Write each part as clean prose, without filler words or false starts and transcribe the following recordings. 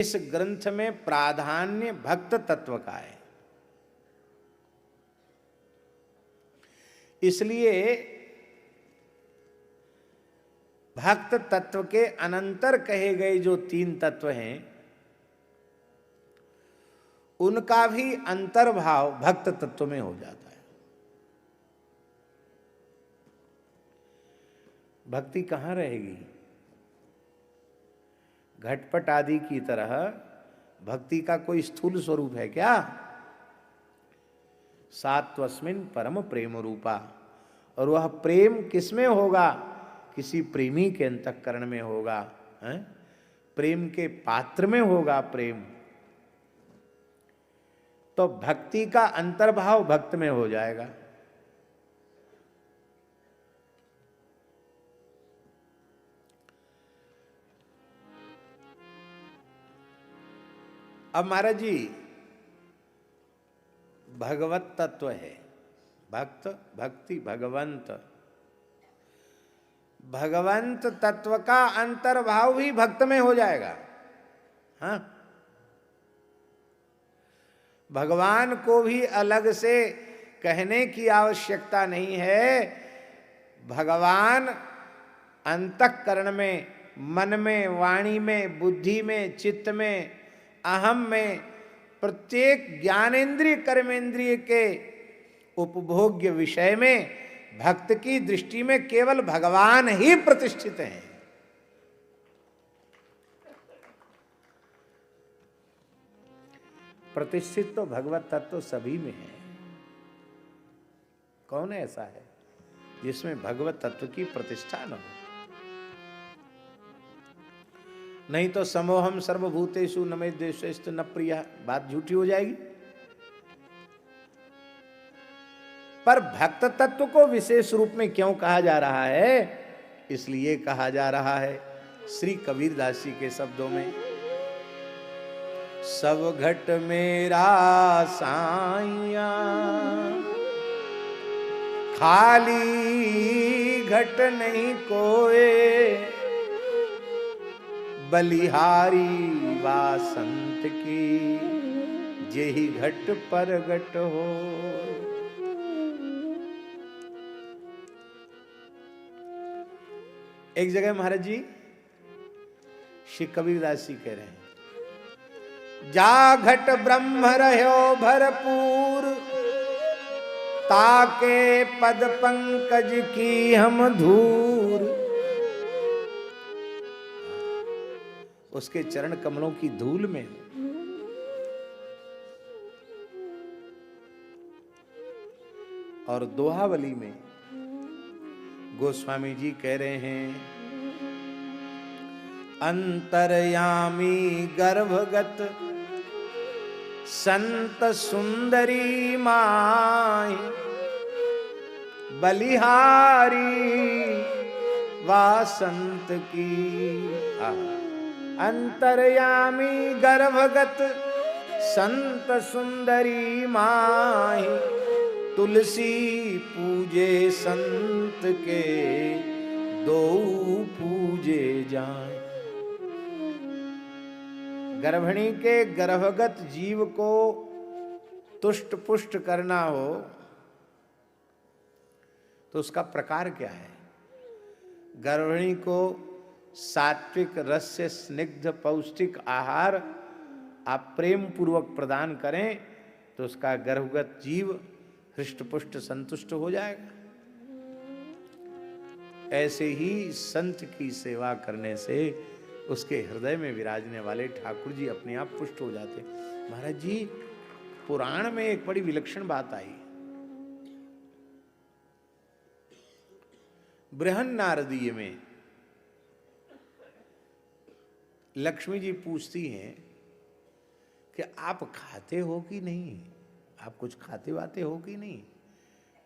इस ग्रंथ में प्राधान्य भक्त तत्व का है। इसलिए भक्त तत्व के अनंतर कहे गए जो तीन तत्व हैं उनका भी अंतर्भाव भक्त तत्व में हो जाता है। भक्ति कहां रहेगी? घटपट आदि की तरह भक्ति का कोई स्थूल स्वरूप है क्या? सात्वस्मिन् परम प्रेम रूपा। और वह प्रेम किसमें होगा? किसी प्रेमी के अंतःकरण में होगा, है? प्रेम के पात्र में होगा प्रेम। तो भक्ति का अंतर्भाव भक्त में हो जाएगा। अब महाराज जी भगवत तत्व है, भक्त भक्ति भगवंत, भगवंत तत्व का अंतर्भाव भी भक्त में हो जाएगा। हाँ, भगवान को भी अलग से कहने की आवश्यकता नहीं है। भगवान अंतःकरण में, मन में, वाणी में, बुद्धि में, चित्त में, अहम में, प्रत्येक ज्ञानेन्द्रिय कर्मेंद्रिय के उपभोग्य विषय में भक्त की दृष्टि में केवल भगवान ही प्रतिष्ठित हैं। प्रतिष्ठित तो भगवत तत्व सभी में है। कौन ऐसा है जिसमें भगवत तत्व की प्रतिष्ठा न हो? नहीं तो समोहम सर्वभूतेषु न मे द्वेषेस्तु न प्रियः, बात झूठी हो जाएगी। पर भक्त तत्व को विशेष रूप में क्यों कहा जा रहा है? इसलिए कहा जा रहा है श्री कबीरदास जी के शब्दों में, सब घट मेरा साइया खाली घट नहीं कोई, बलिहारी वासंत की जेहि घट पर घट हो। एक जगह महाराज जी श्री कबीरदास जी कह रहे हैं, जा घट ब्रह्म रहो भरपूर, ताके पद पंकज की हम धूर। उसके चरण कमलों की धूल में। और दोहावली में गोस्वामी जी कह रहे हैं, अंतर्यामी गर्भगत संत सुंदरी माई, बलिहारी वासंत की। अंतर्यामी गर्भगत संत सुंदरी माई, तुलसी पूजे संत के दो पूजे जाए। गर्भिणी के गर्भगत जीव को तुष्ट पुष्ट करना हो तो उसका प्रकार क्या है? गर्भिणी को सात्विक रस्य स्निग्ध पौष्टिक आहार आप प्रेम पूर्वक प्रदान करें तो उसका गर्भगत जीव हृष्ट पुष्ट संतुष्ट हो जाएगा। ऐसे ही संत की सेवा करने से उसके हृदय में विराजने वाले ठाकुर जी अपने आप पुष्ट हो जाते। महाराज जी पुराण में एक बड़ी विलक्षण बात आई। बृहन्नारदीय में लक्ष्मी जी पूछती हैं कि आप खाते हो कि नहीं, आप कुछ खाते वाते हो कि नहीं,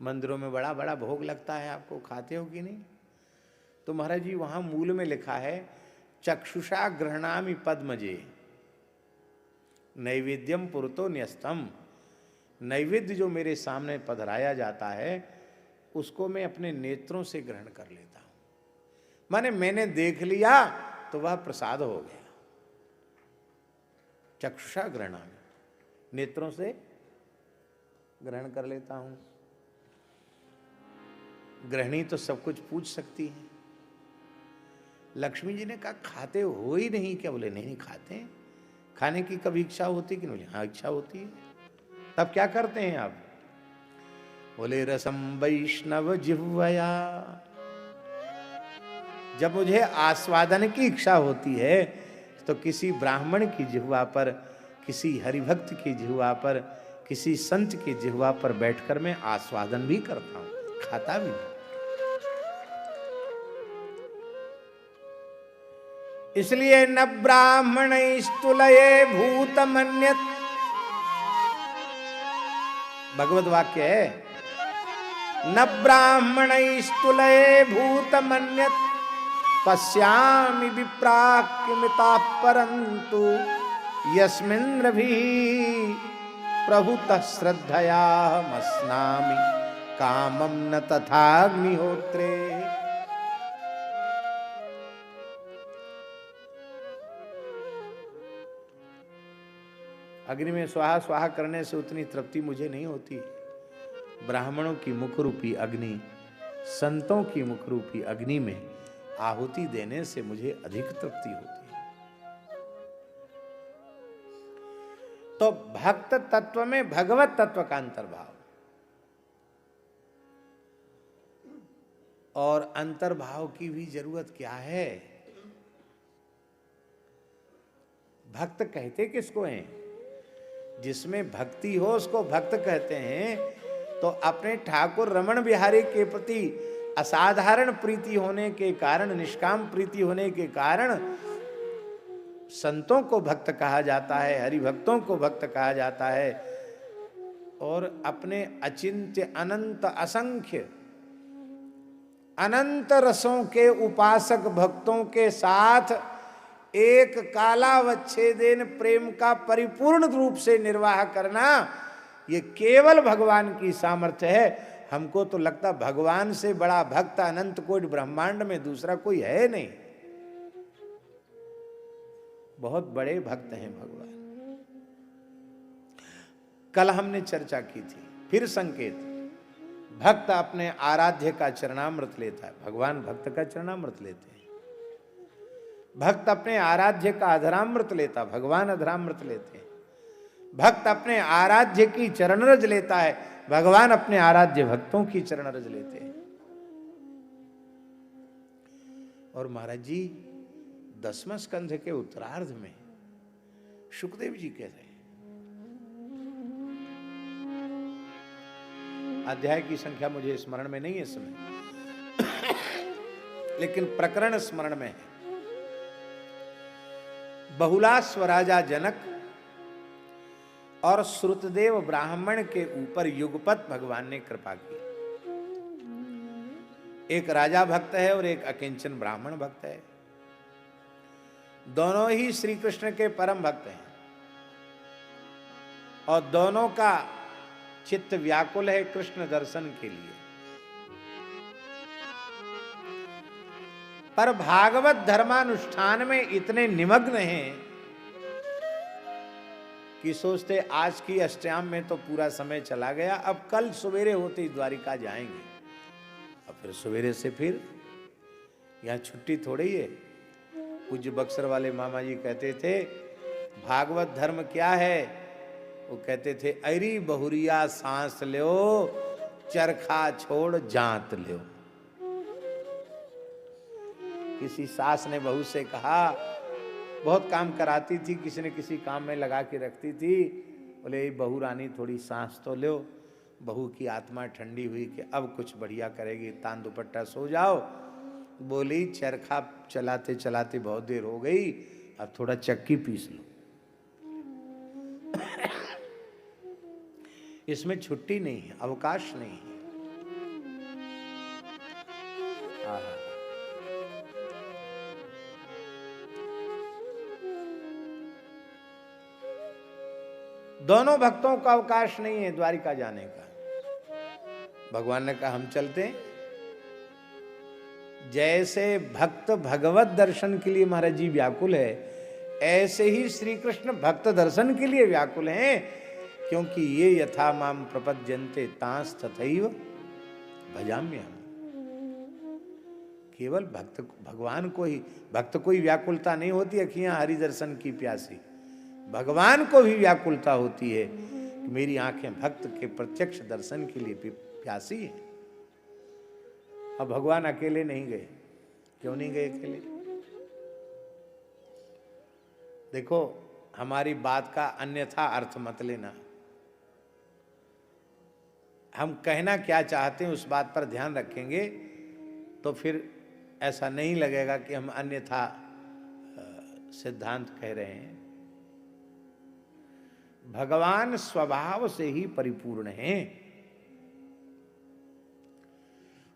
मंदिरों में बड़ा बड़ा भोग लगता है, आपको खाते हो कि नहीं? तो महाराज जी वहां मूल में लिखा है, चक्षुषा गृह्णामि पद्मजे नैवेद्यम पुरतो न्यस्तम। नैवेद्य जो मेरे सामने पधराया जाता है उसको मैं अपने नेत्रों से ग्रहण कर लेता हूं। माने मैंने देख लिया तो वह प्रसाद हो गया। चक्षुषा गृह्णामि, नेत्रों से ग्रहण कर लेता हूं। गृहिणी तो सब कुछ पूछ सकती है। लक्ष्मी जी ने कहा खाते हो ही नहीं क्या? बोले नहीं, नहीं खाते हैं। खाने की कभी इच्छा होती कि नहीं? बोले हाँ इच्छा होती है। तब क्या करते हैं आप? बोले रसम वैष्णव जिह्वया, जब मुझे आस्वादन की इच्छा होती है तो किसी ब्राह्मण की जिह्वा पर, किसी हरिभक्त की जिह्वा पर, किसी संत की जिह्वा पर बैठकर मैं आस्वादन भी करता हूं, खाता भी हूं। इसलिए न ब्राह्मण स्तुलये भूतमन्यत, भगवत वाक्य है, न ब्राह्मण स्तुलये भूतमन्यत पश्यामि विप्राक्यमिता परन्तु यस्मिन् रविः प्रभुतः श्रद्धया मस्नामि कामं न तथाग्निहोत्रे। अग्नि में स्वाहा स्वाहा करने से उतनी तृप्ति मुझे नहीं होती। ब्राह्मणों की मुख रूपी अग्नि, संतों की मुख रूपी अग्नि में आहुति देने से मुझे अधिक तृप्ति होती है। तो भक्त तत्व में भगवत तत्व का अंतर्भाव, और अंतर्भाव की भी जरूरत क्या है? भक्त कहते किसको हैं? जिसमें भक्ति हो उसको भक्त कहते हैं। तो अपने ठाकुर रमण बिहारी के प्रति असाधारण प्रीति होने के कारण, निष्काम प्रीति होने के कारण संतों को भक्त कहा जाता है, हरिभक्तों को भक्त कहा जाता है। और अपने अचिंत्य अनंत असंख्य अनंत रसों के उपासक भक्तों के साथ एक कालावच्छेदेन प्रेम का परिपूर्ण रूप से निर्वाह करना, ये केवल भगवान की सामर्थ्य है। हमको तो लगता भगवान से बड़ा भक्त अनंत कोटि ब्रह्मांड में दूसरा कोई है नहीं। बहुत बड़े भक्त हैं भगवान। कल हमने चर्चा की थी, फिर संकेत, भक्त अपने आराध्य का चरणामृत लेता है, भगवान भक्त का चरणामृत लेते हैं। भक्त अपने आराध्य का अधरामृत लेता, भगवान अधरामृत लेते हैं। भक्त अपने आराध्य की चरणरज लेता है, भगवान अपने आराध्य भक्तों की चरणरज लेते हैं। और महाराज जी 10वें स्कंध के उत्तरार्ध में शुकदेव जी कह रहे हैं, अध्याय की संख्या मुझे स्मरण में नहीं है इस समय, लेकिन प्रकरण स्मरण में है। बहुलाश्व राजा जनक और श्रुतदेव ब्राह्मण के ऊपर युगपत भगवान ने कृपा की। एक राजा भक्त है और एक अकिंचन ब्राह्मण भक्त है। दोनों ही श्री कृष्ण के परम भक्त हैं और दोनों का चित्त व्याकुल है कृष्ण दर्शन के लिए। पर भागवत धर्मानुष्ठान में इतने निमग्न हैं कि सोचते आज की अष्टयाम में तो पूरा समय चला गया, अब कल सवेरे होते ही द्वारिका जाएंगे। अब फिर सवेरे से फिर यहाँ छुट्टी थोड़ी है। पूज्य बक्सर वाले मामा जी कहते थे भागवत धर्म क्या है? वो कहते थे अरी बहुरिया सांस लो, चरखा छोड़ जात लो। किसी सास ने बहू से कहा, बहुत काम कराती थी, किसी न किसी काम में लगा के रखती थी, बोले बहू रानी थोड़ी सांस तो लो। बहू की आत्मा ठंडी हुई कि अब कुछ बढ़िया करेगी, तान दुपट्टा सो जाओ। बोली चरखा चलाते चलाते बहुत देर हो गई, अब थोड़ा चक्की पीस लो। इसमें छुट्टी नहीं है, अवकाश नहीं है। दोनों भक्तों का अवकाश नहीं है द्वारिका जाने का। भगवान ने कहा हम चलते हैं। जैसे भक्त भगवत दर्शन के लिए महाराज जी व्याकुल है, ऐसे ही श्री कृष्ण भक्त दर्शन के लिए व्याकुल हैं, क्योंकि ये यथा माम प्रपद्यन्ते तांस तथैव भजाम्यहम्। केवल भक्त भगवान को ही, भक्त को ही व्याकुलता नहीं होती अखियां हरि दर्शन की प्यासी, भगवान को भी व्याकुलता होती है कि मेरी आंखें भक्त के प्रत्यक्ष दर्शन के लिए प्यासी है। अब भगवान अकेले नहीं गए। क्यों नहीं गए अकेले? देखो, हमारी बात का अन्यथा अर्थ मत लेना। हम कहना क्या चाहते हैं उस बात पर ध्यान रखेंगे तो फिर ऐसा नहीं लगेगा कि हम अन्यथा सिद्धांत कह रहे हैं। भगवान स्वभाव से ही परिपूर्ण हैं।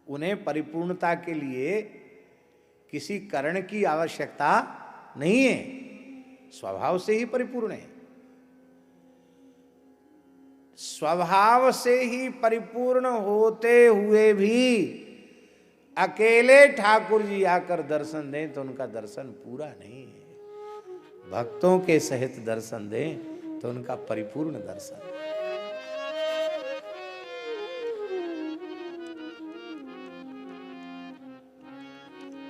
उन्हें परिपूर्णता के लिए किसी करण की आवश्यकता नहीं है, स्वभाव से ही परिपूर्ण है। स्वभाव से ही परिपूर्ण होते हुए भी अकेले ठाकुर जी आकर दर्शन दें तो उनका दर्शन पूरा नहीं है। भक्तों के सहित दर्शन दें तो उनका परिपूर्ण दर्शन।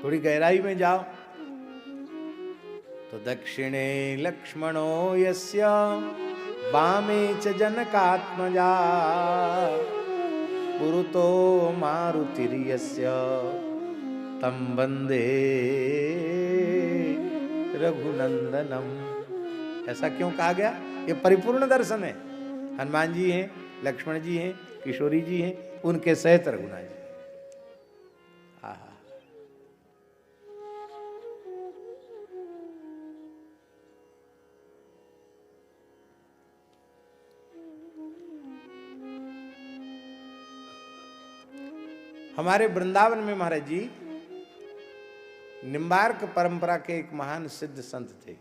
थोड़ी गहराई में जाओ तो दक्षिणे लक्ष्मणो यस्य वामे च जनकात्मजा पुरुतो मारुतिर्यस्य तं वन्दे रघुनंदनम। ऐसा क्यों कहा गया? ये परिपूर्ण दर्शन है। हनुमान जी हैं, लक्ष्मण जी हैं, किशोरी जी हैं, उनके सहित रघुनाथ जी। आहा, हमारे वृंदावन में महाराज जी निम्बार्क परंपरा के एक महान सिद्ध संत थे,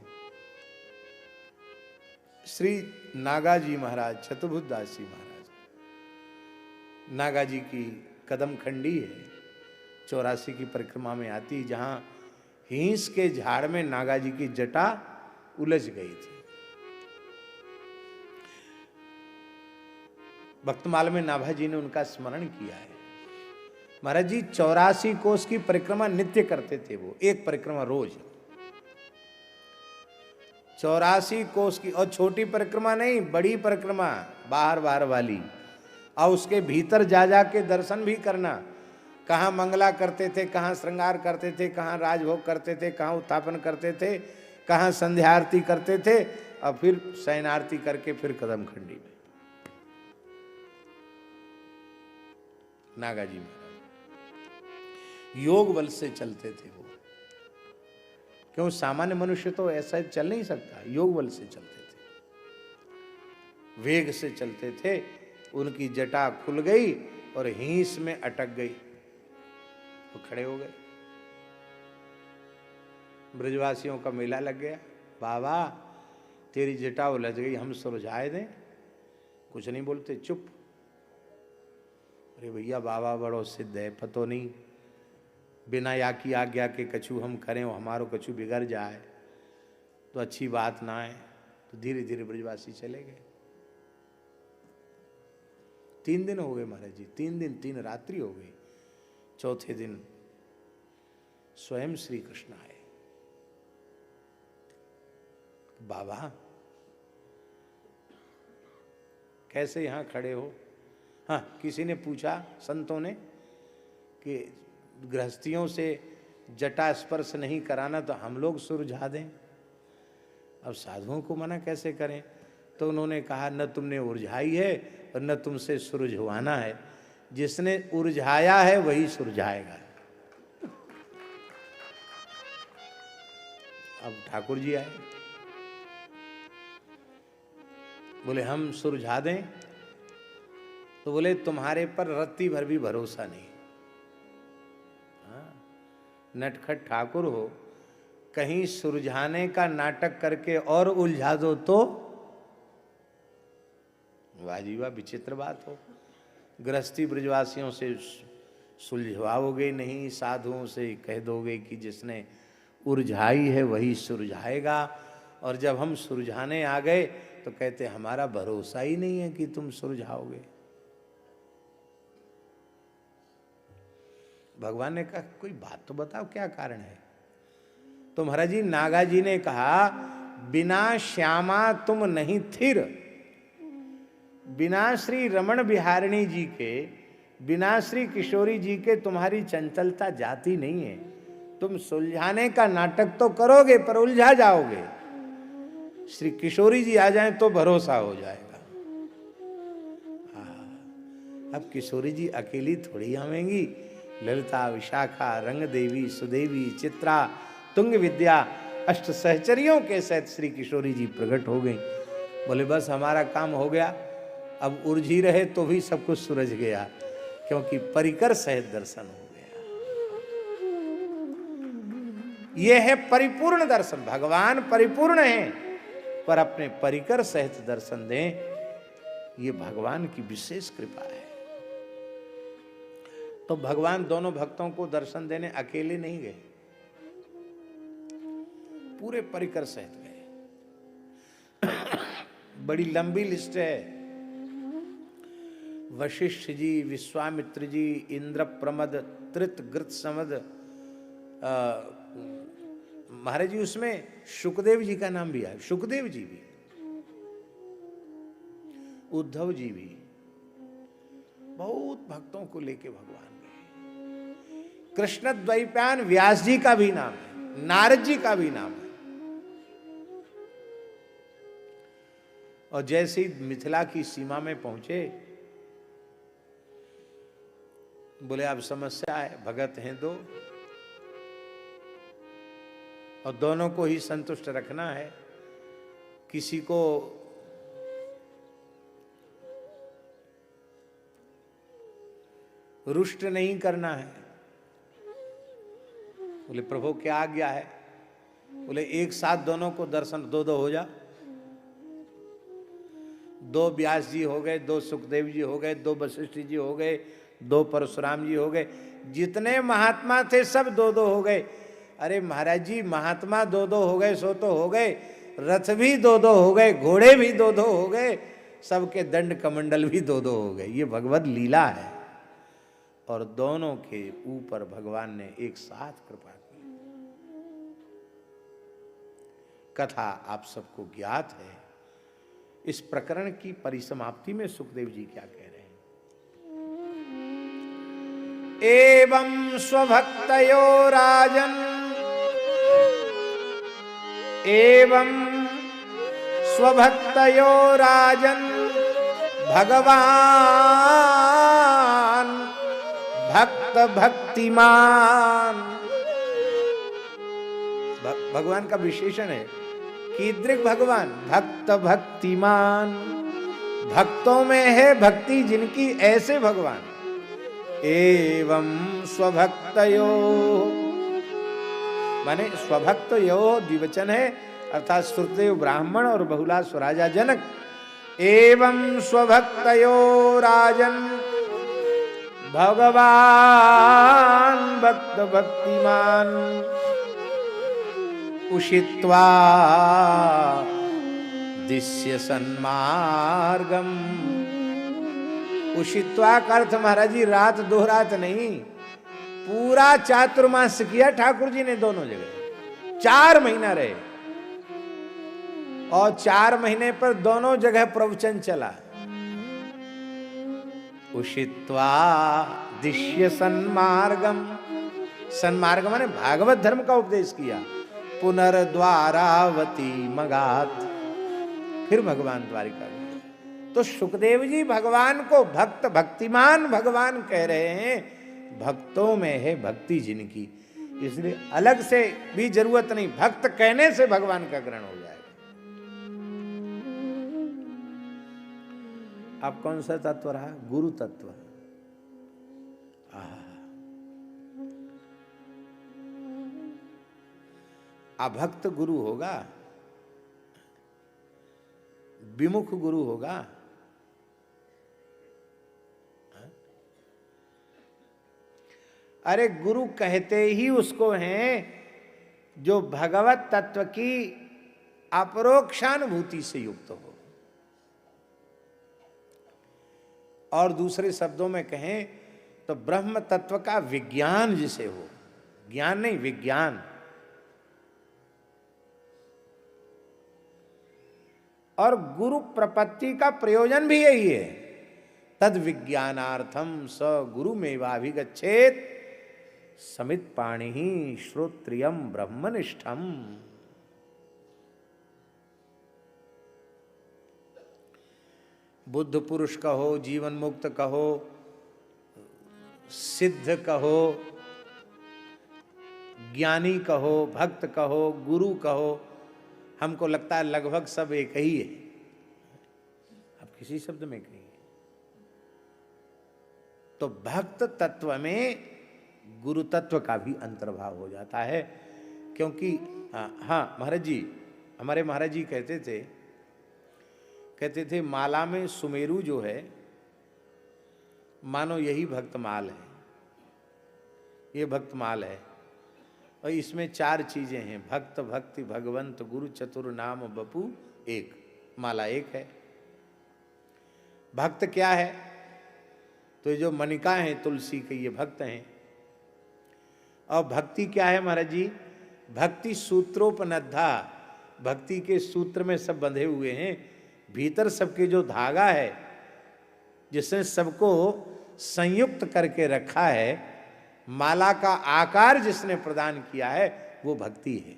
श्री नागाजी महाराज, चतुर्भुजदास जी महाराज। नागाजी की कदम खंडी है, 84 की परिक्रमा में आती, जहां हिंस के झाड़ में नागाजी की जटा उलझ गई थी। भक्तमाल में नाभाजी ने उनका स्मरण किया है। महाराज जी 84 कोस की परिक्रमा नित्य करते थे वो, एक परिक्रमा रोज। 84 कोस की, और छोटी परिक्रमा नहीं, बड़ी परिक्रमा, बाहर बाहर वाली। और उसके भीतर जा जा के दर्शन भी करना। कहाँ मंगला करते थे, कहाँ श्रृंगार करते थे, कहाँ राजभोग करते थे, कहाँ उत्थापन करते थे, कहाँ संध्या आरती करते थे, और फिर शयन आरती करके फिर कदम खंडी में। नागाजी महाराज योग बल से चलते थे वो। क्यों? सामान्य मनुष्य तो ऐसा चल नहीं सकता, योग बल से चलते थे, वेग से चलते थे। उनकी जटा खुल गई और हिंस में अटक गई, वो खड़े हो गए। ब्रजवासियों का मेला लग गया। बाबा तेरी जटा उलझ गई, हम सुलझाए दें? कुछ नहीं बोलते, चुप। अरे भैया बाबा बड़ो सिद्ध है, पतो नहीं बिना या की आज्ञा के कछु हम करें, हमारो कछु बिगड़ जाए तो अच्छी बात ना है। तो धीरे धीरे ब्रजवासी चले गए। 3 दिन हो गए महाराज जी, 3 दिन 3 रात्रि हो गई। चौथे दिन स्वयं श्री कृष्ण आए। बाबा कैसे यहां खड़े हो? हाँ, किसी ने पूछा, संतों ने, कि गृहस्थियों से जटा स्पर्श नहीं कराना तो हम लोग सुलझा दें, अब साधुओं को मना कैसे करें? तो उन्होंने कहा, न तुमने उलझाई है और न तुमसे सुलझवाना है, जिसने उलझाया है वही सुलझाएगा। अब ठाकुर जी आए, बोले हम सुलझा दें? तो बोले तुम्हारे पर रत्ती भर भी भरोसा नहीं। नटखट ठाकुर हो, कहीं सुलझाने का नाटक करके और उलझा दो तो वाह जी वाह, विचित्र बात हो। गृहस्थी ब्रजवासियों से सुलझवाओगे नहीं, साधुओं से कह दोगे कि जिसने उलझाई है वही सुलझाएगा, और जब हम सुलझाने आ गए तो कहते हमारा भरोसा ही नहीं है कि तुम सुलझाओगे। भगवान ने कहा कोई बात तो बताओ, क्या कारण है। तो महाराज जी नागा जी ने कहा, बिना श्यामा तुम नहीं थिर, बिना श्री रमण बिहारिणी जी के, बिना श्री किशोरी जी के तुम्हारी चंचलता जाती नहीं है। तुम सुलझाने का नाटक तो करोगे पर उलझा जाओगे। श्री किशोरी जी आ जाएं तो भरोसा हो जाएगा। अब किशोरी जी अकेली थोड़ी आवेंगी, ललिता, विशाखा, रंग देवी, सुदेवी, चित्रा, तुंग विद्या, अष्ट सहचरियों के सहित श्री किशोरी जी प्रकट हो गई। बोले बस हमारा काम हो गया, अब उलझी रहे तो भी सब कुछ सुलझ गया, क्योंकि परिकर सहित दर्शन हो गया। यह है परिपूर्ण दर्शन। भगवान परिपूर्ण है पर अपने परिकर सहित दर्शन दें, ये भगवान की विशेष कृपा है। तो भगवान दोनों भक्तों को दर्शन देने अकेले नहीं गए, पूरे परिकर सहित गए। बड़ी लंबी लिस्ट है। वशिष्ठ जी, विश्वामित्र जी, इंद्र प्रमद, त्रित गृत समद, महाराज जी उसमें शुकदेव जी का नाम भी है। शुकदेव जी भी, उद्धव जी भी, बहुत भक्तों को लेके भगवान गए। कृष्ण द्वैपायन व्यास जी का भी नाम है, नारद जी का भी नाम है। और जैसे ही मिथिला की सीमा में पहुंचे, बोले अब समस्या है, भगत हैं दो और दोनों को ही संतुष्ट रखना है, किसी को रुष्ट नहीं करना है। बोले प्रभु क्या आज्ञा है। बोले एक साथ दोनों को दर्शन दो हो जा। दो व्यास जी हो गए, दो सुखदेव जी हो गए, दो वशिष्ठ जी हो गए, दो परशुराम जी हो गए, जितने महात्मा थे सब दो हो गए। अरे महाराज जी महात्मा दो हो गए सो तो हो गए, रथ भी दो हो गए, घोड़े भी दो हो गए, सबके दंड कमंडल भी दो हो गए। ये भगवत लीला है। और दोनों के ऊपर भगवान ने एक साथ कृपा की। कथा आप सबको ज्ञात है। इस प्रकरण की परिसमाप्ति में सुखदेव जी क्या कह रहे हैं। एवं स्वभक्तयो राजन, एवं स्वभक्तयो राजन, भगवान भक्त भक्तिमान। भगवान का विशेषण है कीदृक भगवान, भक्त भक्तिमान। भक्तों में है भक्ति जिनकी, ऐसे भगवान। एवं स्वभक्तयो, माने स्वभक्तयो द्विवचन है, अर्थात श्रुतदेव ब्राह्मण और बहुला स्वराजा जनक। एवं स्वभक्तयो राजन, भगवान भक्त भक्तिमान। उषित्वा दिश्य सन्मार्गम। उषित्वा का अर्थ महाराज जी रात दो रात नहीं, पूरा चातुर्मास किया ठाकुर जी ने दोनों जगह। 4 महीना रहे और 4 महीने पर दोनों जगह प्रवचन चला। उषित्वा दिश्य सन्मार्गम, सन्मार्ग माने भागवत धर्म का उपदेश किया। पुनर्द्वारावती मगात, फिर भगवान द्वारिका गए। तो सुखदेव जी भगवान को भक्त भक्तिमान भगवान कह रहे हैं। भक्तों में है भक्ति जिनकी, इसलिए अलग से भी जरूरत नहीं, भक्त कहने से भगवान का ग्रहण हो जाएगा। अब कौन सा तत्व रहा? गुरु तत्व। अभक्त गुरु होगा, विमुख गुरु होगा। अरे गुरु कहते ही उसको हैं जो भगवत तत्व की अपरोक्षानुभूति से युक्त हो। और दूसरे शब्दों में कहें तो ब्रह्म तत्व का विज्ञान जिसे हो, ज्ञान नहीं विज्ञान। और गुरु प्रपत्ति का प्रयोजन भी यही है, तद विज्ञानार्थम स गुरुमेवाभिगच्छेत समित पाणि श्रोत्रियम ब्रह्मनिष्ठम। बुद्ध पुरुष कहो, जीवन मुक्त कहो, सिद्ध कहो, ज्ञानी कहो, भक्त कहो, गुरु कहो, हमको लगता है लगभग सब एक ही है। अब किसी शब्द में कहिए तो भक्त तत्व में गुरु तत्व का भी अंतर्भाव हो जाता है। क्योंकि हाँ महाराज जी, हमारे महाराज जी कहते थे माला में सुमेरु जो है मानो यही भक्तमाल है, ये भक्तमाल है। और इसमें 4 चीजें हैं, भक्त, भक्ति, भगवंत, गुरु, चतुर नाम बपू एक। माला एक है। भक्त क्या है? तो ये जो मणिका है तुलसी के, ये भक्त हैं। और भक्ति क्या है महाराज जी? भक्ति सूत्रोपनद्धा, भक्ति के सूत्र में सब बंधे हुए हैं। भीतर सबके जो धागा है जिसने सबको संयुक्त करके रखा है, माला का आकार जिसने प्रदान किया है, वो भक्ति है।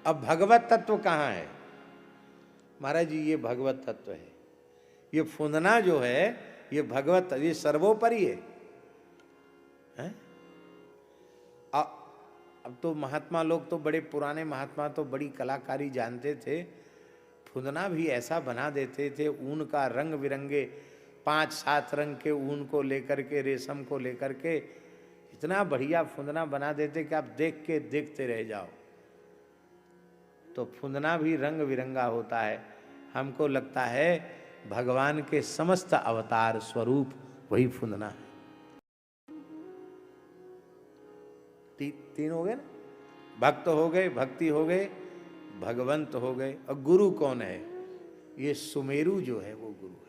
अब भगवत तत्व कहाँ है महाराज जी? ये भगवत तत्व है। ये फुंदना जो है ये भगवत, ये सर्वोपरि है। अब तो महात्मा लोग तो बड़े पुराने महात्मा तो बड़ी कलाकारी जानते थे। फुंदना भी ऐसा बना देते थे, ऊन का रंग बिरंगे 5-7 रंग के ऊन को लेकर के, रेशम को लेकर के इतना बढ़िया फुंदना बना देते कि आप देख के देखते रह जाओ। तो फुंदना भी रंग बिरंगा होता है। हमको लगता है भगवान के समस्त अवतार स्वरूप वही फुंदना है। 3 हो गए ना, भक्त हो गए, भक्ति हो गए, भगवंत हो गए। और गुरु कौन है? ये सुमेरु जो है वो गुरु है।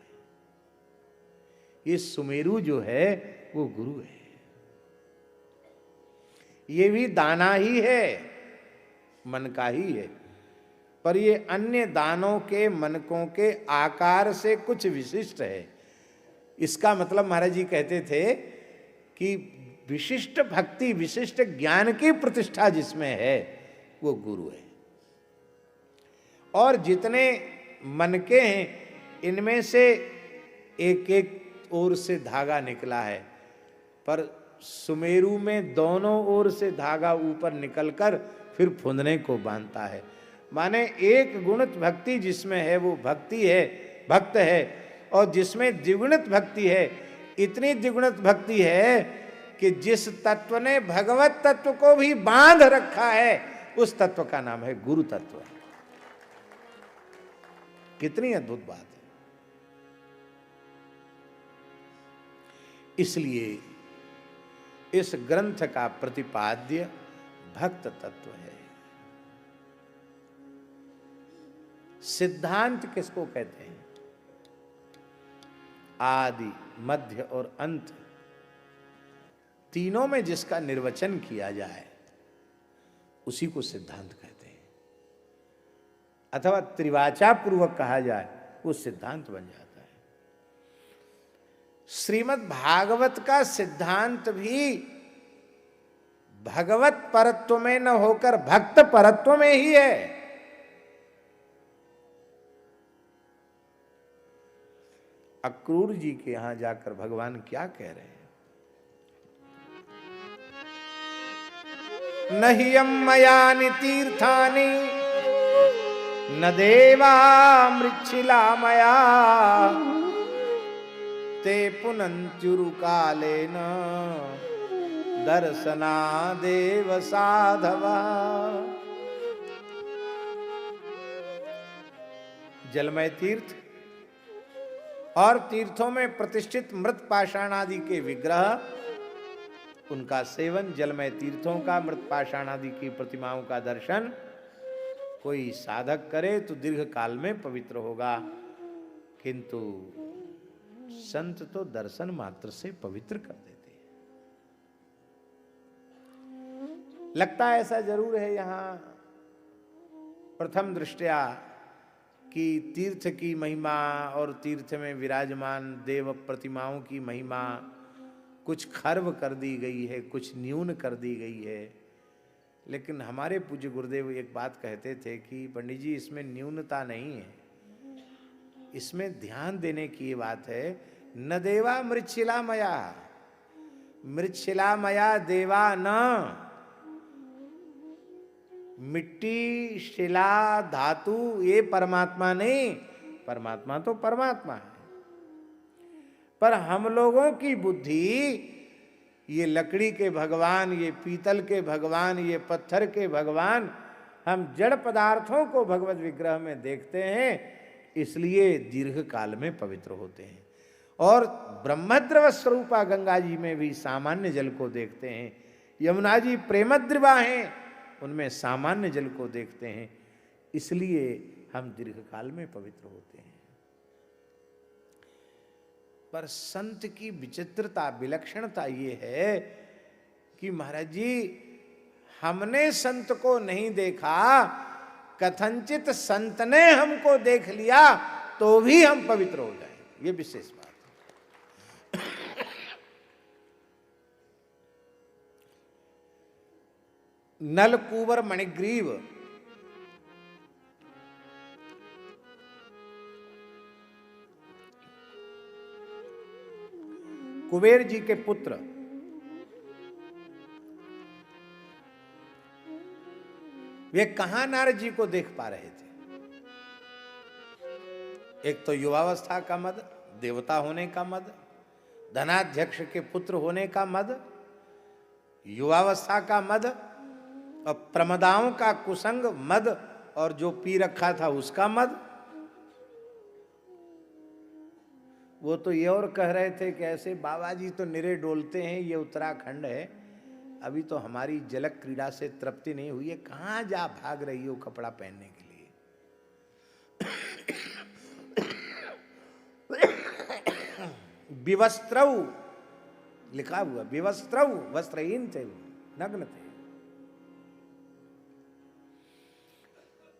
ये सुमेरु जो है वो गुरु है। ये भी दाना ही है, मन का ही है, पर ये अन्य दानों के मनकों के आकार से कुछ विशिष्ट है। इसका मतलब महाराज जी कहते थे कि विशिष्ट भक्ति, विशिष्ट ज्ञान की प्रतिष्ठा जिसमें है वो गुरु है। और जितने मनके हैं इनमें से एक एक ओर से धागा निकला है, पर सुमेरु में दोनों ओर से धागा ऊपर निकलकर फिर फुंदने को बांधता है। माने एक गुणित भक्ति जिसमें है वो भक्ति है, भक्त है। और जिसमें द्विगुणित भक्ति है, इतनी द्विगुणित भक्ति है कि जिस तत्व ने भगवत तत्व को भी बांध रखा है उस तत्व का नाम है गुरु तत्व। कितनी अद्भुत बात है। इसलिए इस ग्रंथ का प्रतिपाद्य भक्त तत्व है। सिद्धांत किसको कहते हैं? आदि, मध्य और अंत तीनों में जिसका निर्वचन किया जाए उसी को सिद्धांत कहते हैं। अथवा त्रिवाचा पूर्वक कहा जाए वो सिद्धांत बन जाता है। श्रीमद् भागवत का सिद्धांत भी भगवत परत्व में न होकर भक्त परत्व में ही है। अक्रूर जी के यहां जाकर भगवान क्या कह रहे हैं? नहियम मयानि तीर्थानि न देवा मृच्छिला मया ते पुनन्त्युरुकालेन दर्शना देव साधवा। जलमय तीर्थ और तीर्थों में प्रतिष्ठित मृत पाषाण आदि के विग्रह उनका सेवन, जलमय तीर्थों का, मृत पाषाण आदि की प्रतिमाओं का दर्शन कोई साधक करे तो दीर्घ काल में पवित्र होगा, किंतु संत तो दर्शन मात्र से पवित्र कर देते हैं। लगता है ऐसा जरूर है यहां प्रथम दृष्टया कि तीर्थ की महिमा और तीर्थ में विराजमान देव प्रतिमाओं की महिमा कुछ खर्व कर दी गई है, कुछ न्यून कर दी गई है। लेकिन हमारे पूज्य गुरुदेव एक बात कहते थे कि पंडित जी इसमें न्यूनता नहीं है, इसमें ध्यान देने की बात है। न देवा मृच्छिला मया, मृच्छिला मया देवा न, मिट्टी शिला धातु ये परमात्मा नहीं, परमात्मा तो परमात्मा है। पर हम लोगों की बुद्धि ये लकड़ी के भगवान, ये पीतल के भगवान, ये पत्थर के भगवान, हम जड़ पदार्थों को भगवत विग्रह में देखते हैं, इसलिए दीर्घ काल में पवित्र होते हैं। और ब्रह्मद्रव स्वरूपा गंगा जी में भी सामान्य जल को देखते हैं, यमुना जी प्रेमद्रिवा हैं, उनमें सामान्य जल को देखते हैं, इसलिए हम दीर्घ काल में पवित्र होते हैं। पर संत की विचित्रता, विलक्षणता ये है कि महाराज जी हमने संत को नहीं देखा, कथनचित संत ने हमको देख लिया तो भी हम पवित्र हो जाए, ये विशेष बात है। नल कुंवर मणिग्रीव कुबेर जी के पुत्र वे कहां नारद जी को देख पा रहे थे? एक तो युवावस्था का मद, देवता होने का मद, धनाध्यक्ष के पुत्र होने का मद, युवावस्था का मद और प्रमदाओं का कुसंग मद, और जो पी रखा था उसका मद। वो तो ये और कह रहे थे कि ऐसे बाबा जी तो निरे डोलते हैं, ये उत्तराखंड है, अभी तो हमारी जलक क्रीड़ा से तृप्ति नहीं हुई है, कहाँ जा भाग रही हो कपड़ा पहनने के लिए। विवस्त्रौ लिखा हुआ, विवस्त्रौ, वस्त्रहीन थे वो, नग्न थे।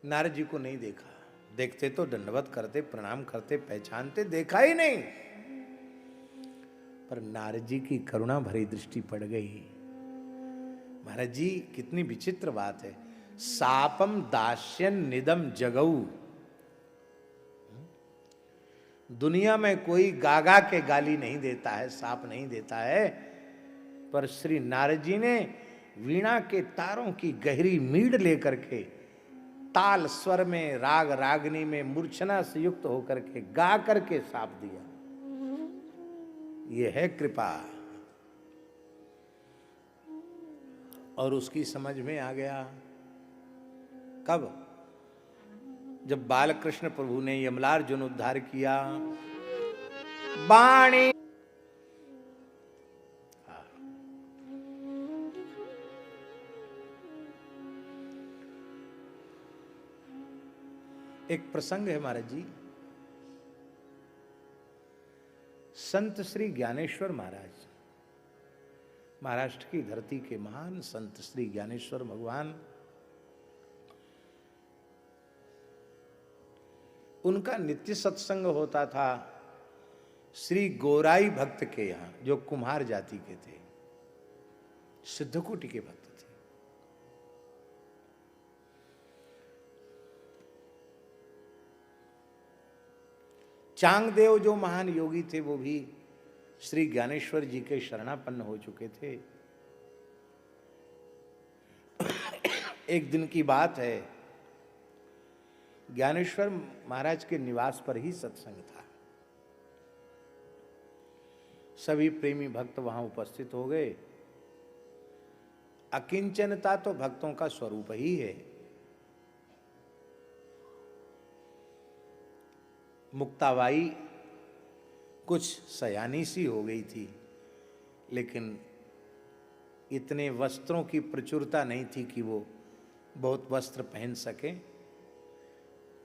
नारद जी को नहीं देखा, देखते तो दंडवत करते, प्रणाम करते, पहचानते, देखा ही नहीं। पर नारद जी की करुणा भरी दृष्टि पड़ गई। महाराज जी कितनी विचित्र बात है, सापम दास्यन निदम जगऊ। दुनिया में कोई गागा के गाली नहीं देता है, साप नहीं देता है, पर श्री नारद जी ने वीणा के तारों की गहरी मीड़ लेकर के ताल स्वर में, राग रागनी में मूर्छना से युक्त होकर के गा करके साप दिया। यह है कृपा। और उसकी समझ में आ गया कब? जब बालकृष्ण प्रभु ने यमलार्जुन उद्धार किया। बाणी एक प्रसंग है महाराज जी, संत श्री ज्ञानेश्वर महाराज, महाराष्ट्र की धरती के महान संत श्री ज्ञानेश्वर भगवान, उनका नित्य सत्संग होता था श्री गोराई भक्त के यहां, जो कुम्हार जाति के थे, सिद्धकोटि के भक्त थे। चांगदेव जो महान योगी थे वो भी श्री ज्ञानेश्वर जी के शरणापन्न हो चुके थे। एक दिन की बात है, ज्ञानेश्वर महाराज के निवास पर ही सत्संग था। सभी प्रेमी भक्त वहां उपस्थित हो गए। अकिंचनता तो भक्तों का स्वरूप ही है। मुक्ताबाई कुछ सयानी सी हो गई थी, लेकिन इतने वस्त्रों की प्रचुरता नहीं थी कि वो बहुत वस्त्र पहन सके।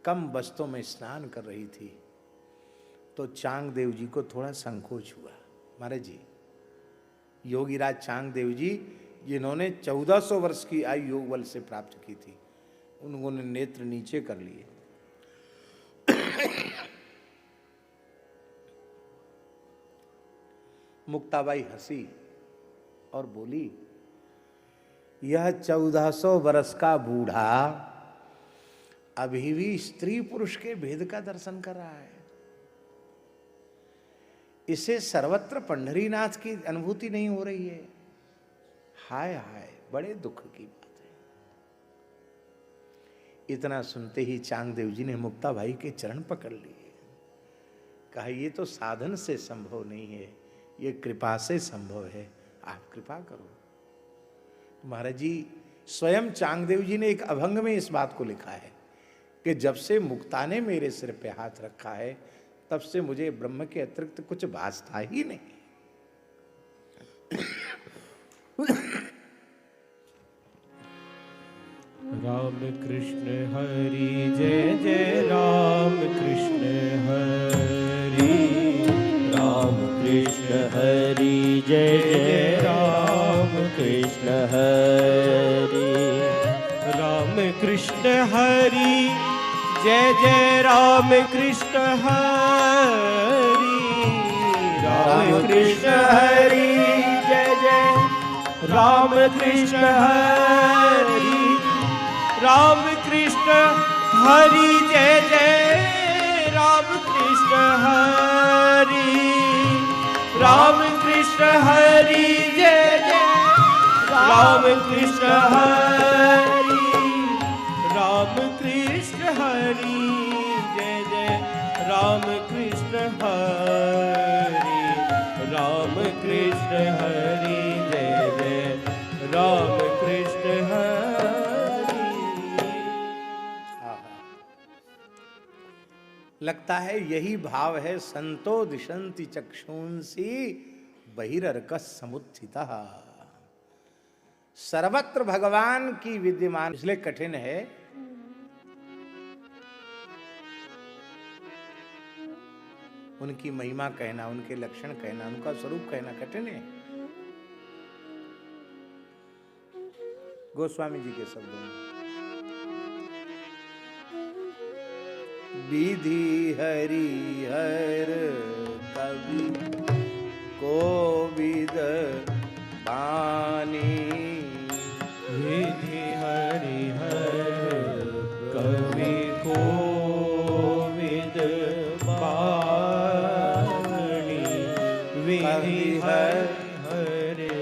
कम वस्त्रों में स्नान कर रही थी तो चांग देव जी को थोड़ा संकोच हुआ। महाराज जी, योगीराज चांग देव जी जिन्होंने 1400 वर्ष की आयु योग बल से प्राप्त की थी, उन्होंने नेत्र नीचे कर लिए। मुक्ताबाई हंसी और बोली, यह 1400 वर्ष का बूढ़ा अभी भी स्त्री पुरुष के भेद का दर्शन कर रहा है। इसे सर्वत्र पंढरीनाथ की अनुभूति नहीं हो रही है। हाय हाय, बड़े दुख की बात है। इतना सुनते ही चांगदेव जी ने मुक्ताबाई के चरण पकड़ लिए। कहा, ये तो साधन से संभव नहीं है, ये कृपा से संभव है, आप कृपा करो। महाराज जी, स्वयं चांगदेव जी ने एक अभंग में इस बात को लिखा है कि जब से मुक्ता ने मेरे सिर पे हाथ रखा है तब से मुझे ब्रह्म के अतिरिक्त कुछ भासता ही नहीं। राम कृष्ण हरि जय जय राम कृष्ण हरि, राम कृष्ण हरि जय जय राम कृष्ण हरि, राम कृष्ण हरि जय जय राम कृष्ण हरि, राम कृष्ण हरि जय जय राम कृष्ण हरि, राम कृष्ण हरि जय जय राम कृष्ण हरि, राम कृष्ण हरि जय जय राम कृष्ण हरि, राम कृष्ण हरि जय जय राम कृष्ण हरि, राम कृष्ण हरि जय जय राम कृष्ण हरि। लगता है यही भाव है, संतो दिशंति चक्षुंसी बहिरर्क समुत्थिता। सर्वत्र भगवान की विद्यमान, इसलिए कठिन है। उनकी महिमा कहना, उनके लक्षण कहना, उनका स्वरूप कहना कठिन है। गोस्वामी जी के शब्दों में, विधि हरि हर कवि कोविद बानी, विधि हरि हर कवि कोविद बानी, विधि हरि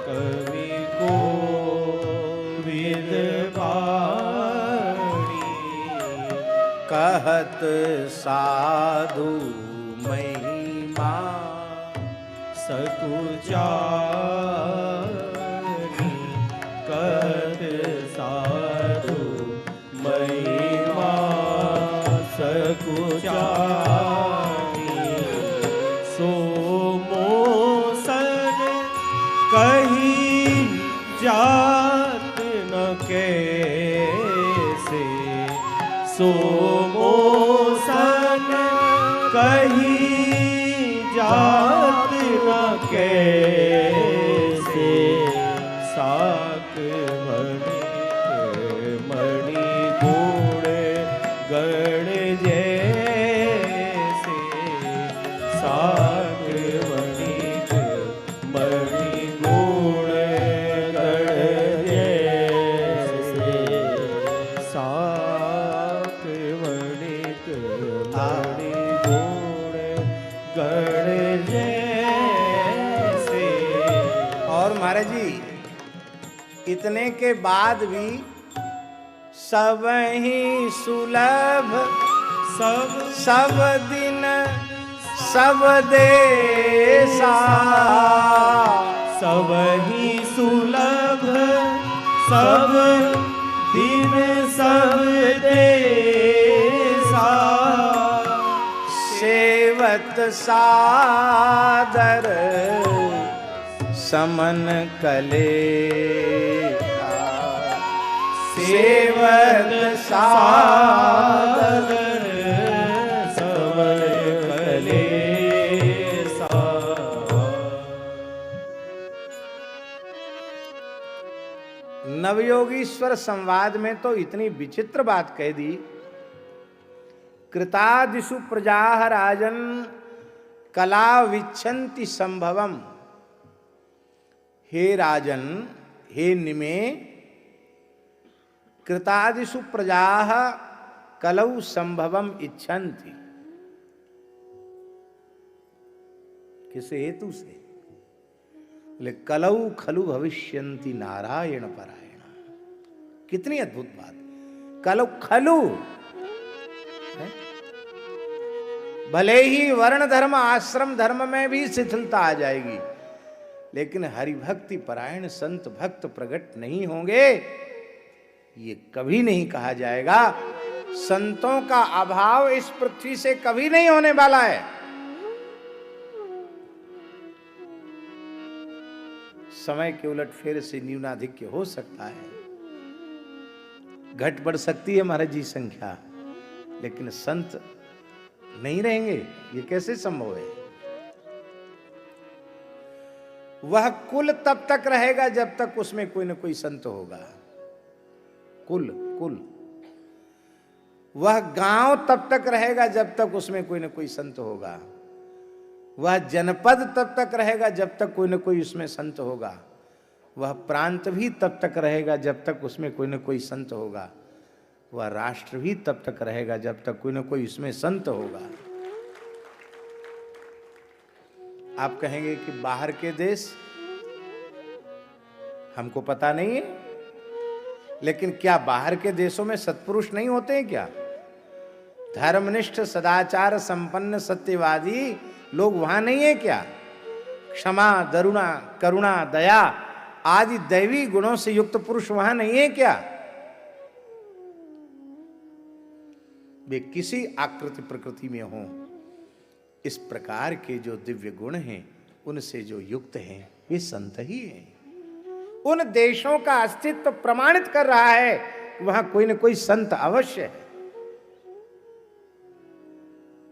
कवि कोविद बानी, कहत साधु महिमा सकुचारी, कहत साधु महिमा सकुचारी, सो मोसन कहीं जात न कैसे, सो मोसन कहीं जात न कैसे, साक मणि गुण गण जैसे, साक मणि गुण गण जैसे, साक मणि गुण गण जैसे। और महाराज जी, इतने के बाद भी सब ही सुलभ सब दिन सब देसा, सब ही सुलभ सब दिन सब देसा, सेवत सादर समन कले सेवक सादर समय कले सा। नवयोगीश्वर संवाद में तो इतनी विचित्र बात कह दी। कृतादिषु प्रजाः राजन कला विच्छन्ति संभवम। हे राजन, हे निमे, कृतादिषु प्रजाः कलौ संभवम इच्छन्ति। किस हेतु से? बोले कलौ खलु भविष्यन्ति नारायण परायण। कितनी अद्भुत बात। कलौ खलु, भले ही वर्ण धर्म आश्रम धर्म में भी शिथिलता आ जाएगी, लेकिन हरिभक्ति परायण संत भक्त प्रकट नहीं होंगे, ये कभी नहीं कहा जाएगा। संतों का अभाव इस पृथ्वी से कभी नहीं होने वाला है। समय के उलट फेर से न्यूनाधिक्य हो सकता है, घट बढ़ सकती है महाराज जी संख्या, लेकिन संत नहीं रहेंगे, ये कैसे संभव है? वह कुल तब तक रहेगा जब तक उसमें कोई ना कोई संत होगा। कुल कुल। वह गांव तब तक रहेगा जब तक उसमें कोई ना कोई संत होगा। वह जनपद तब तक रहेगा जब तक कोई ना कोई उसमें संत होगा। वह प्रांत भी तब तक रहेगा जब तक उसमें कोई ना कोई संत होगा। वह राष्ट्र भी तब तक रहेगा जब तक कोई ना कोई उसमें संत होगा। आप कहेंगे कि बाहर के देश हमको पता नहीं है, लेकिन क्या बाहर के देशों में सत्पुरुष नहीं होते हैं क्या? धर्मनिष्ठ सदाचार संपन्न सत्यवादी लोग वहां नहीं है क्या? क्षमा, दरुणा, करुणा, दया आदि दैवी गुणों से युक्त पुरुष वहां नहीं है क्या? वे किसी आकृति प्रकृति में हों, इस प्रकार के जो दिव्य गुण हैं उनसे जो युक्त हैं वे संत ही हैं। उन देशों का अस्तित्व प्रमाणित कर रहा है कि वहां कोई न कोई संत अवश्य है।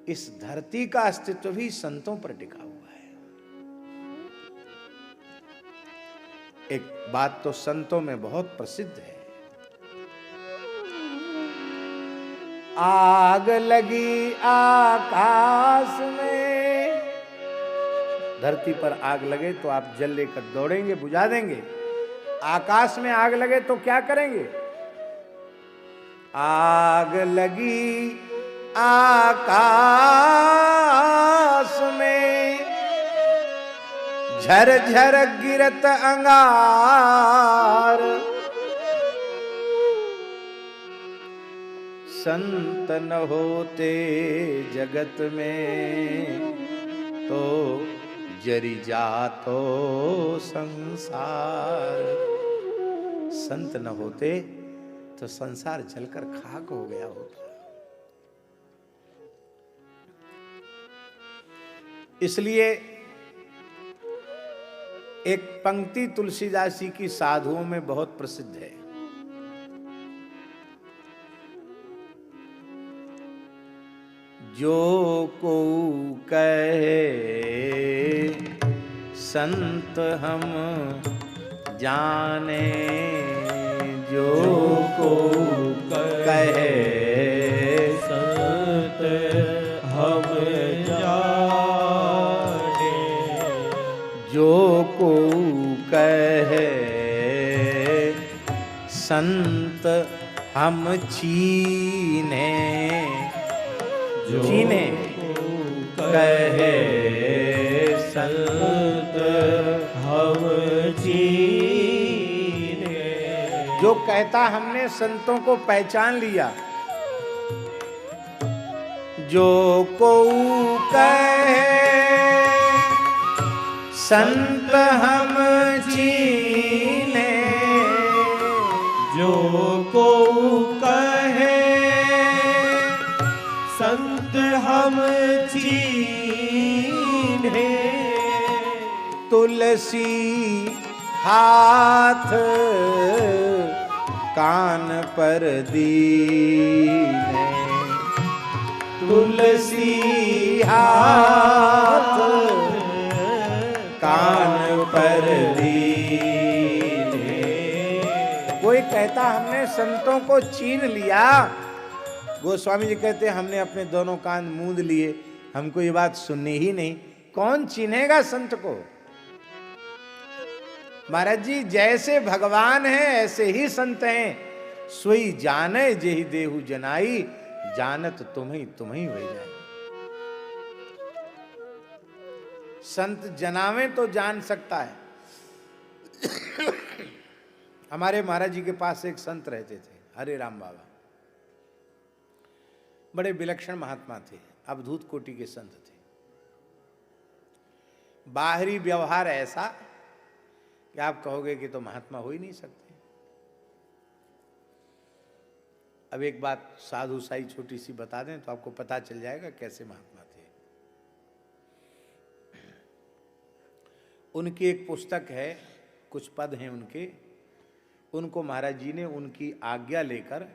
इस धरती का अस्तित्व भी संतों पर टिका हुआ है। एक बात तो संतों में बहुत प्रसिद्ध है। आग लगी आकाश में, धरती पर आग लगे तो आप जल लेकर दौड़ेंगे, बुझा देंगे। आकाश में आग लगे तो क्या करेंगे? आग लगी आकाश में, झरझर गिरत अंगार। संत न होते जगत में तो जरी जातो संसार। संत न होते तो संसार जलकर खाक हो गया होता। इसलिए एक पंक्ति तुलसीदास जी की साधुओं में बहुत प्रसिद्ध है। जो को कहे संत हम जाने, जो को कहे संत हम जाने, जो को कहे संत हम चीने, जीने कहे संत हम जीने। जो कहता हमने संतों को पहचान लिया। जो को कहे संत हम जीने, जो को कहे संत हम चीन्हे। तुलसी हाथ कान पर दीने, तुलसी हाथ कान पर दीने। कोई कहता हमने संतों को छीन लिया, गोस्वामी जी कहते हमने अपने दोनों कान मूंद लिए, हमको ये बात सुननी ही नहीं। कौन छीनेगा संत को? महाराज जी जैसे भगवान है ऐसे ही संत हैं। सोई जाने जेहि देहु जनाई, जानत तुम्हें वही जाए। संत जनावे तो जान सकता है। हमारे महाराज जी के पास एक संत रहते थे, हरे राम बाबा। बड़े विलक्षण महात्मा थे, अवधूत कोटि के संत थे। बाहरी व्यवहार ऐसा कि आप कहोगे कि तो महात्मा हो ही नहीं सकते। अब एक बात साधु साई छोटी सी बता दें तो आपको पता चल जाएगा कैसे महात्मा थे। उनकी एक पुस्तक है, कुछ पद हैं उनके, उनको महाराज जी ने उनकी आज्ञा लेकर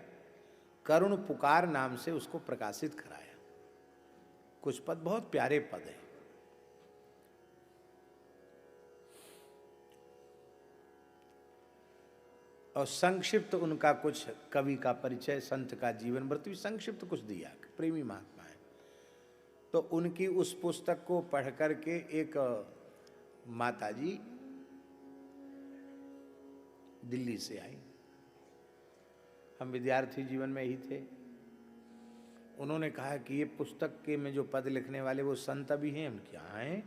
करुण पुकार नाम से उसको प्रकाशित कराया। कुछ पद बहुत प्यारे पद हैं। और संक्षिप्त उनका कुछ कवि का परिचय, संत का जीवन वृत्ति संक्षिप्त कुछ दिया। प्रेमी महात्मा है। तो उनकी उस पुस्तक को पढ़ करके एक माताजी दिल्ली से आई। हम विद्यार्थी जीवन में ही थे। उन्होंने कहा कि ये पुस्तक के में जो पद लिखने वाले वो संत भी हैं। हम क्या हैं?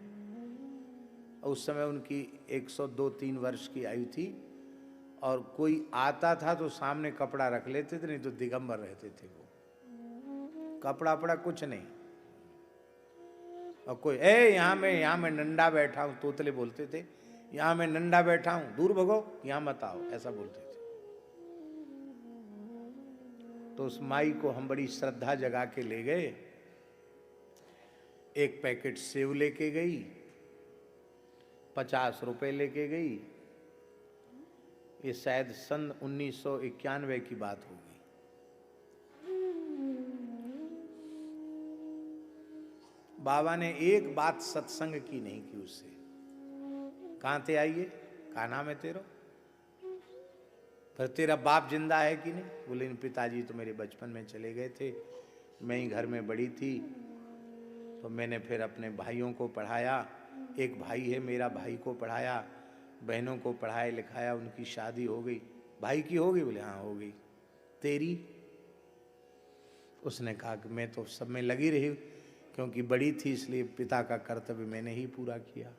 और उस समय उनकी 102-3 वर्ष की आयु थी। और कोई आता था तो सामने कपड़ा रख लेते थे, नहीं तो दिगंबर रहते थे वो। कपड़ा पड़ा कुछ नहीं। और कोई यहाँ मैं नंदा बैठा हूँ, तोतले बोलते थे, यहाँ मैं नंदा बैठा हूँ, दूर भगो, यहाँ मत आओ, ऐसा बोलते थे। तो उस माई को हम बड़ी श्रद्धा जगा के ले गए। एक पैकेट सेव लेके गई, 50 रुपए लेके गई। ये शायद सन 1991 की बात होगी। बाबा ने एक बात सत्संग की नहीं की उससे। कहाँ थे आइए, कहा नाम है तेरा? फिर तेरा बाप जिंदा है कि नहीं? बोले पिताजी तो मेरे बचपन में चले गए थे, मैं ही घर में बड़ी थी। तो मैंने फिर अपने भाइयों को पढ़ाया, एक भाई है मेरा, भाई को पढ़ाया, बहनों को पढ़ाया लिखाया, उनकी शादी हो गई। भाई की हो गई? बोले हाँ हो गई। तेरी? उसने कहा कि मैं तो सब में लगी रही, क्योंकि बड़ी थी इसलिए पिता का कर्तव्य मैंने ही पूरा किया।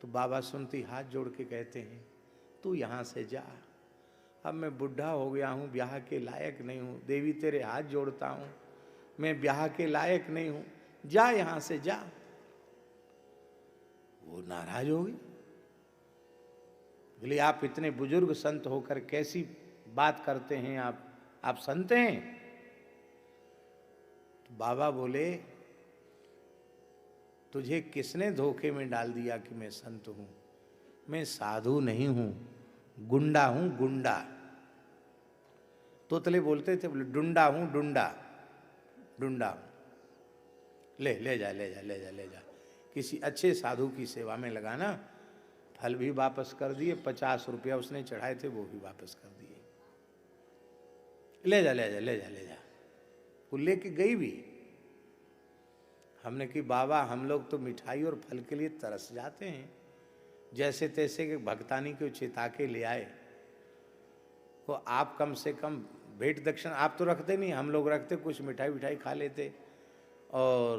तो बाबा सुनती हाथ जोड़ के कहते हैं, तू यहाँ से जा, अब मैं बुढ़ा हो गया हूँ, ब्याह के लायक नहीं हूँ। देवी तेरे हाथ जोड़ता हूँ, मैं ब्याह के लायक नहीं हूँ, जा यहाँ से जा। वो नाराज हो गई। बोले आप इतने बुजुर्ग संत होकर कैसी बात करते हैं, आप संत हैं? तो बाबा बोले तुझे किसने धोखे में डाल दिया कि मैं संत हूं? मैं साधु नहीं हूं, गुंडा हूं, गुंडा। तोतले बोलते थे, बोले डुंडा हूं, डुंडा, डुंडा हूं। ले जा किसी अच्छे साधु की सेवा में लगाना। फल भी वापस कर दिए, 50 रुपया उसने चढ़ाए थे वो भी वापस कर दिए। ले जा। वो लेके गई भी। हमने कि बाबा हम लोग तो मिठाई और फल के लिए तरस जाते हैं, जैसे तैसे के भक्तानी को चिता के ले आए। तो आप कम से कम भेंट दक्षिणा आप तो रखते नहीं, हम लोग रखते, कुछ मिठाई खा लेते और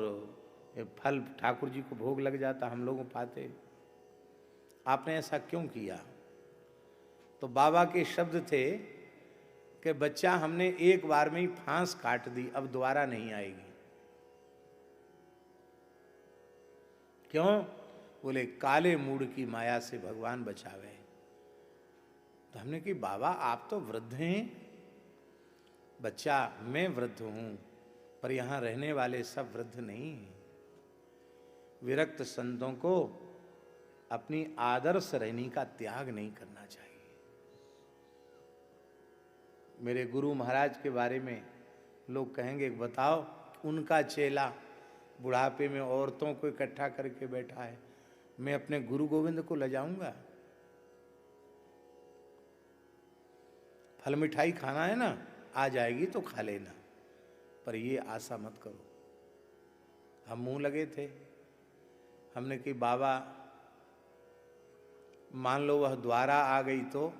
फल ठाकुर जी को भोग लग जाता, हम लोग पाते। आपने ऐसा क्यों किया? तो बाबा के शब्द थे कि बच्चा हमने एक बार में ही फांस काट दी, अब दोबारा नहीं आएगी। क्यों? बोले काले मूड की माया से भगवान बचावे। तो हमने कि बाबा आप तो वृद्ध हैं। बच्चा मैं वृद्ध हूं, पर यहां रहने वाले सब वृद्ध नहीं हैं। विरक्त संतों को अपनी आदर्श रहनी का त्याग नहीं करना चाहिए। मेरे गुरु महाराज के बारे में लोग कहेंगे, बताओ उनका चेला बुढ़ापे में औरतों को इकट्ठा करके बैठा है, मैं अपने गुरु गोविंद को ले जाऊंगा? फल मिठाई खाना है ना, आ जाएगी तो खा लेना, पर ये आशा मत करो। हम मुंह लगे थे, हमने कि बाबा मान लो वह द्वारा आ गई तो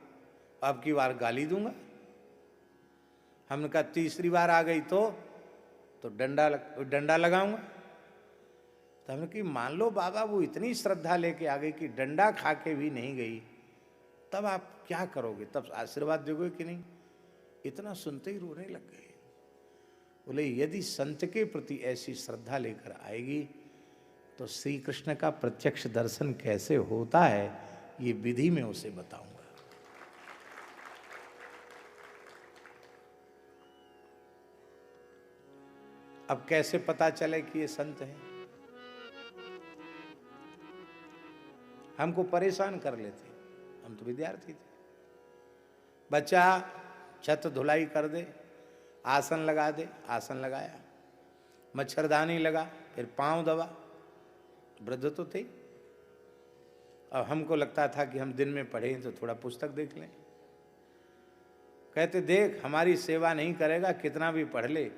अब की बार गाली दूंगा। हमने कहा तीसरी बार आ गई तो डंडा लगाऊंगा। तो हमने कि मान लो बाबा वो इतनी श्रद्धा लेके आ गई कि डंडा खा के भी नहीं गई, तब आप क्या करोगे? तब आशीर्वाद दोगे कि नहीं? इतना सुनते ही रोने लग गए। बोले यदि संत के प्रति ऐसी श्रद्धा लेकर आएगी तो श्री कृष्ण का प्रत्यक्ष दर्शन कैसे होता है, ये विधि में उसे बताऊंगा। अब कैसे पता चले कि ये संत है? हमको परेशान कर लेते, हम तो विद्यार्थी थे। बच्चा छत धुलाई कर दे, आसन लगा दे, आसन लगाया, मच्छरदानी लगा, फिर पांव दबा। वृद्ध तो थे। अब हमको लगता था कि हम दिन में पढ़ें तो थोड़ा पुस्तक देख लें। कहते देख हमारी सेवा नहीं करेगा, कितना भी पढ़ ले,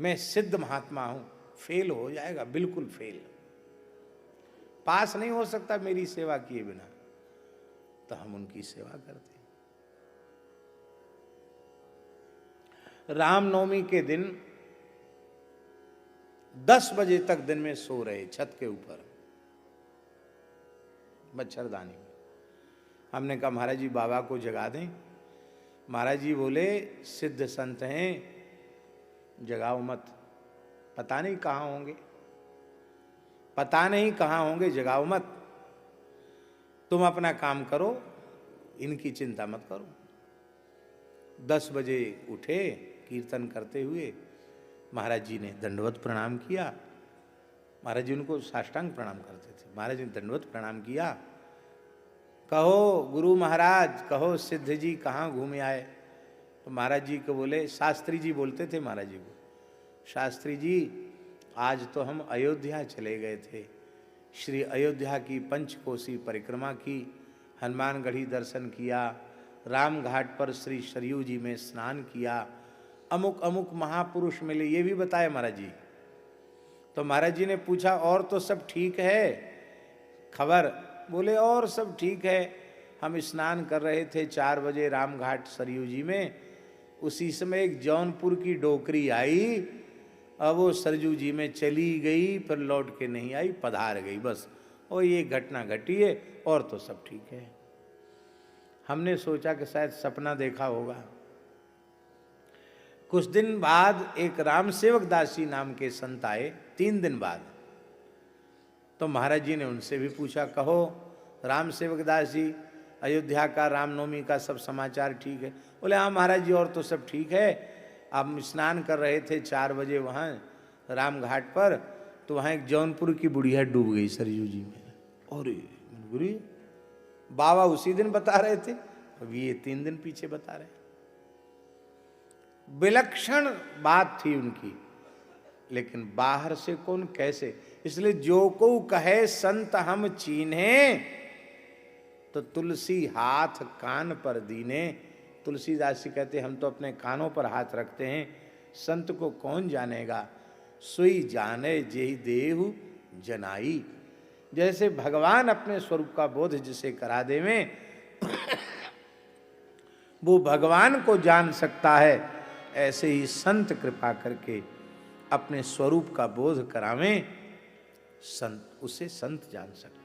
मैं सिद्ध महात्मा हूं, फेल हो जाएगा, बिल्कुल फेल, पास नहीं हो सकता मेरी सेवा किए बिना। तो हम उनकी सेवा करते। रामनवमी के दिन 10 बजे तक दिन में सो रहे छत के ऊपर मच्छरदानी में। हमने कहा महाराज जी बाबा को जगा दें। महाराज जी बोले सिद्ध संत हैं, जगाओ मत, पता नहीं कहाँ होंगे, पता नहीं कहाँ होंगे, जगाओ मत, तुम अपना काम करो, इनकी चिंता मत करो। 10 बजे उठे कीर्तन करते हुए, महाराज जी ने दंडवत प्रणाम किया। महाराज जी उनको साष्टांग प्रणाम करते थे। महाराज जी ने दंडवत प्रणाम किया। कहो गुरु महाराज, कहो सिद्ध जी कहाँ घूमे आए? तो महाराज जी को बोले, शास्त्री जी बोलते थे महाराज जी को, शास्त्री जी आज तो हम अयोध्या चले गए थे, श्री अयोध्या की पंचकोसी परिक्रमा की, हनुमानगढ़ी दर्शन किया, राम घाट पर श्री सरयू जी में स्नान किया, अमुक अमुक महापुरुष मिले, ये भी बताए महाराज जी। तो महाराज जी ने पूछा और तो सब ठीक है खबर? बोले और सब ठीक है, हम स्नान कर रहे थे 4 बजे राम घाट सरयू जी में, उसी समय एक जौनपुर की डोकरी आई, अब वो सरयू जी में चली गई, फिर लौट के नहीं आई, पधार गई, बस और ये घटना घटी है, और तो सब ठीक है। हमने सोचा कि शायद सपना देखा होगा। कुछ दिन बाद एक रामसेवक दासी नाम के संत आए, 3 दिन बाद। तो महाराज जी ने उनसे भी पूछा, कहो रामसेवक दास जी, अयोध्या का रामनवमी का सब समाचार ठीक है? बोले हाँ महाराज जी और तो सब ठीक है, आप स्नान कर रहे थे 4 बजे वहाँ राम घाट पर, तो वहाँ एक जौनपुर की बुढ़िया डूब गई सरयू जी में। और गुरु बाबा उसी दिन बता रहे थे, अभी ये 3 दिन पीछे बता रहे। विलक्षण बात थी उनकी, लेकिन बाहर से कौन कैसे, इसलिए जो को कहे संत हम चीन्हे, तो तुलसी हाथ कान पर दीने। तुलसीदास जी कहते हम तो अपने कानों पर हाथ रखते हैं, संत को कौन जानेगा, सुई जाने जेहि देहु जनाई। जैसे भगवान अपने स्वरूप का बोध जिसे करा देवें वो भगवान को जान सकता है, ऐसे ही संत कृपा करके अपने स्वरूप का बोध करावें, संत उसे संत जान सकते।